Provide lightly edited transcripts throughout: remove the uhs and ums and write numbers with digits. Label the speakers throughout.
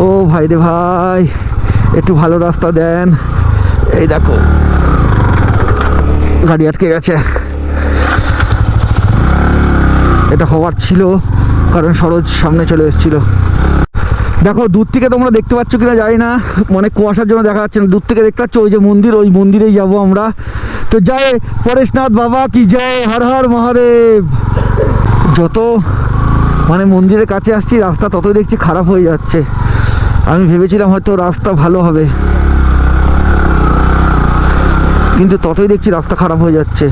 Speaker 1: ও ভাই রে ভাই, একটু ভালো রাস্তা দেন। এই দেখো গাড়ি আটকে গেছে। এটা হওয়ার ছিল, কারণ সরোজ সামনে চলে এসেছিল। দেখো দূর থেকে তোমরা দেখতে পাচ্ছ কিনা জানি না, মানে কুয়াশার জন্য দেখা যাচ্ছে না। দূর থেকে দেখতে পাচ্ছ ওই যে মন্দির, ওই মন্দিরেই যাবো আমরা। তো জয় পরেশনাথ বাবা কি জয়, হর হর মহাদেব। যত মানে মন্দিরের কাছে আসছি রাস্তা ততই দেখছি খারাপ হয়ে যাচ্ছে। আমি ভেবেছিলাম হয়তো রাস্তা ভালো হবে, কিন্তু ততই দেখছি রাস্তা খারাপ হয়ে যাচ্ছে।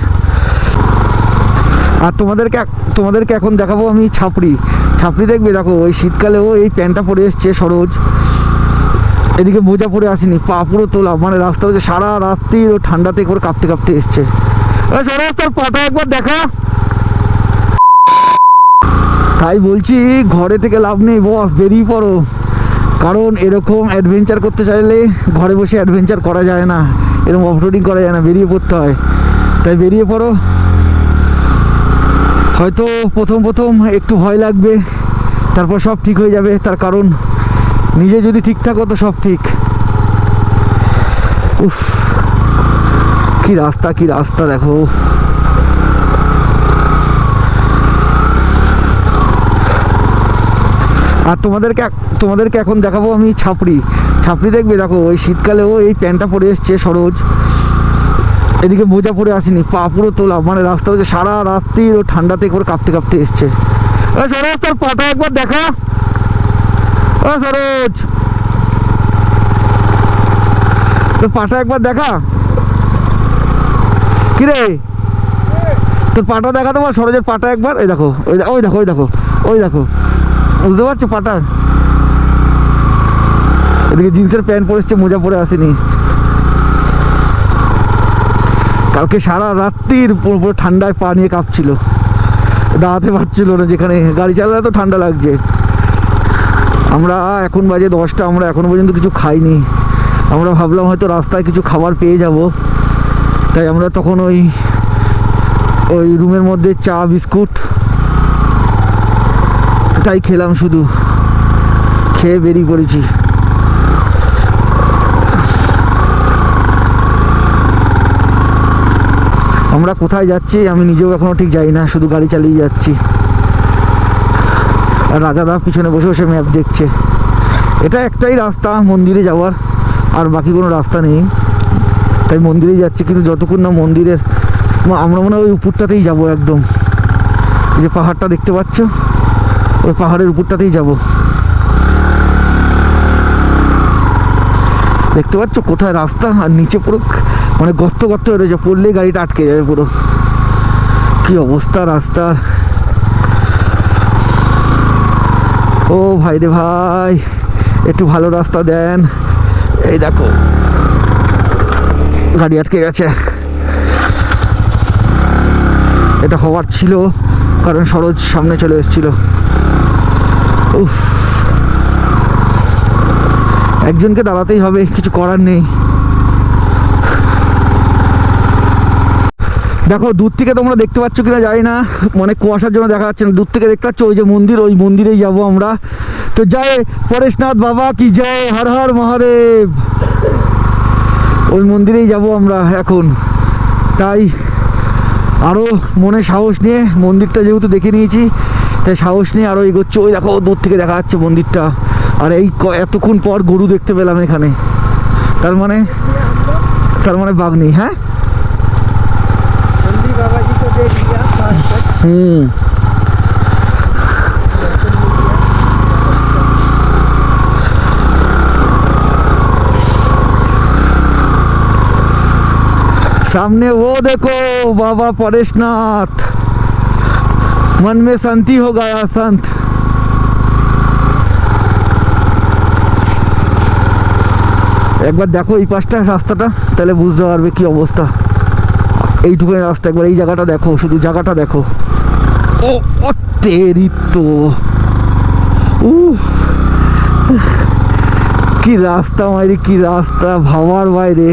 Speaker 1: আর তোমাদেরকে এখন দেখাবো আমি ছাপড়ি। ছাপড়ি দেখবে, দেখো ওই শীতকালেও এই প্যান্টটা পরে এসছে সরোজ, এদিকে মোজা পরে আসেনি, পা পুরো তোলা, মানে রাস্তাতে সারা রাত্রি ও ঠান্ডাতে করে কাঁপতে কাঁপতে এসছে। সরোজ তোর পাটা একবার দেখা। তাই বলছি ঘরে থেকে লাভ নেই বস, বেরিয়ে পড়ো। কারণ এরকম অ্যাডভেঞ্চার করতে চাইলে ঘরে বসে অ্যাডভেঞ্চার করা যায় না, এরকম অফরোডিং করা যায় না, বেরিয়ে পড়তে হয়। তাই বেরিয়ে পড়ো। হয়তো প্রথম একটু ভয় লাগবে, তারপর সব ঠিক হয়ে যাবে। তার কারণ নিজে যদি ঠিক থাকো তো সব ঠিক। উফ, কি রাস্তা দেখো। আর তোমাদেরকে এখন দেখাবো আমি ছাপড়ি দেখবে, দেখো ওই শীতকালেও এই প্যান্টটা পরে এসছে সরোজ, এদিকে মোজা পরে আসেনি, পা পুরো তোলা, মানে রাস্তাতে সারা রাত্রি ও ঠান্ডাতে করে কাঁপতে কাঁপতে এসছে। সরোজ তোর পাটা একবার দেখা। সরোজ তোর পাটা একবার দেখা। কিরে তোর পাটা দেখা, তোমার সরোজের পাটা একবার। ওই দেখো ওই দেখো বুঝতে পারছো পাটা। এদিকে জিন্সের প্যান্ট পরে এসছে, মোজা পরে আসেনি। কালকে সারা রাত্রির পুরো ঠান্ডায় পা নিয়ে কাঁপছিল, দাঁড়াতে পারছিল না। যেখানে গাড়ি চালালে তো ঠান্ডা লাগছে। আমরা এখন বাজে 10টা, আমরা এখনো পর্যন্ত কিছু খাইনি। আমরা ভাবলাম হয়তো রাস্তায় কিছু খাবার পেয়ে যাব, তাই আমরা তখন ওই রুমের মধ্যে চা বিস্কুট তাই খেলাম, শুধু খেয়ে বেরিয়ে পড়েছি। আমরা কোথায় যাচ্ছি আমি নিজেও এখনও ঠিক যাই না, শুধু গাড়ি চালিয়ে যাচ্ছি। আর রাজাদা পিছনে বসে বসে ম্যাপ দেখছে। এটা একটাই রাস্তা মন্দিরে যাওয়ার, আর বাকি কোনো রাস্তা নেই, তাই মন্দিরেই যাচ্ছি। কিন্তু যতক্ষণ না মন্দিরের, আমরা মনে হয় ওই উপরটাতেই যাবো একদম। এই যে পাহাড়টা দেখতে পাচ্ছ, ওই পাহাড়ের উপরটাতেই যাব। দেখতে পাচ্ছ কোথায় রাস্তা, আর নিচে পুরো মানে গর্ত হয়ে রয়েছে, পড়লেই গাড়িটা আটকে যাবে পুরো। কি অবস্থা রাস্তার। ও ভাই রে ভাই, একটু ভালো রাস্তা দেন। এই দেখো গাড়ি আটকে গেছে। এটা হওয়ার ছিল, কারণ সরোজ সামনে চলে এসেছিল। উফ, একজনকে দাঁড়াতেই হবে, কিছু করার নেই। দেখো দূর থেকে তোমরা দেখতে পাচ্ছ কিনা জানি না, মানে কুয়াশার জন্য দেখা যাচ্ছে না। দূর থেকে দেখতে পাচ্ছ ওই যে মন্দির, ওই মন্দিরেই যাবো আমরা। তো জয় পরেশনাথ বাবা কি জয়, হর হর মহাদেব। ওই মন্দিরেই যাব আমরা এখন। তাই আরও মনে সাহস নিয়ে, মন্দিরটা যেহেতু দেখে নিয়েছি তাই সাহস নিয়ে আরও এগোচ্ছে। ওই দেখো দূর থেকে দেখা যাচ্ছে মন্দিরটা। আর এই এতক্ষণ পর গরু দেখতে পেলাম এখানে, তার মানে বাঘ নেই। হ্যাঁ सामने वो देखो बाबा परेशनाथ, मन में शांति हो गया संत। একবার দেখো এই পাশটা রাস্তাটা, তাহলে বুঝতে পারবে কি অবস্থা। এইটুকুনি রাস্তা, একবার এই জায়গাটা দেখো, শুধু জায়গাটা দেখো। ও তেরি তো, কি রাস্তা মাইরি, কি রাস্তা, ভাবার বাইরে।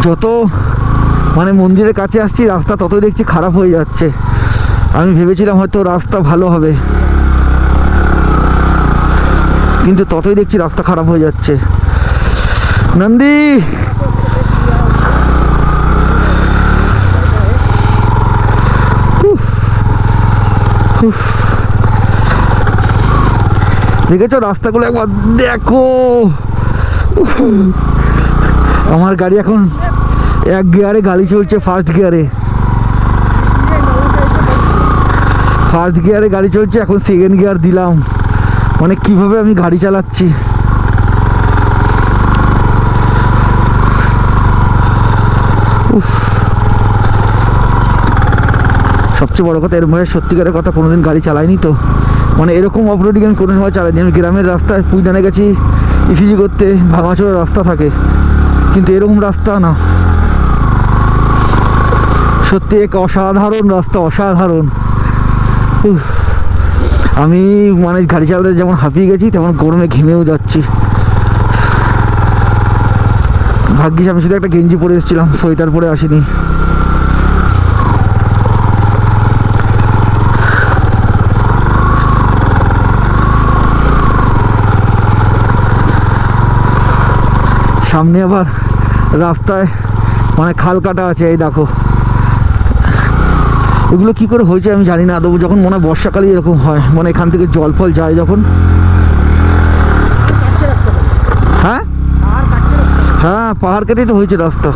Speaker 1: যত মানে মন্দিরের কাছে আসছি রাস্তা ততই দেখছি খারাপ হয়ে যাচ্ছে। আমি ভেবেছিলাম হয়তো রাস্তা ভালো হবে, কিন্তু ততই দেখছি রাস্তা খারাপ হয়ে যাচ্ছে। নন্দী দেখেছো রাস্তাগুলো একবার দেখো। আমার গাড়ি এখন এক গিয়ারে গাড়ি চলছে, ফার্স্ট গিয়ারে গাড়ি চলছে, এখন সেকেন্ড গিয়ার দিলাম। মানে কিভাবে আমি গাড়ি চালাচ্ছি। সবচেয়ে বড় কথা, এরকম ভাবে সত্যিকারের কথা কোনোদিন গাড়ি চালাইনি তো, মানে এরকম অফরোডিং আমি কোনো সময় চালাইনি। আমি গ্রামের রাস্তায় পুইডানে গেছি ইসিজি করতে, ভাঙাচোরা রাস্তা থাকে, কিন্তু এরকম রাস্তা না। সত্যি এক অসাধারণ রাস্তা, অসাধারণ। আমি মানে গাড়ি চালাতে যেমন হাঁপিয়ে গেছি, তেমন গরমে ঘেমেও যাচ্ছি। ভাগ্যিস আমি শুধু একটা গেঞ্জি পরে এসেছিলাম, সোয়েটার পরে আসিনি। সামনে আবার রাস্তায় মানে খাল কাটা আছে, এই দেখো। এগুলো কি করে হয়েছে আমি জানি না আদৌ, যখন মনে হয় বর্ষাকালে এরকম হয়, মানে এখান থেকে জল ফল যায় যখন। হ্যাঁ হ্যাঁ, পাহাড় কেটেই তো হয়েছে রাস্তা।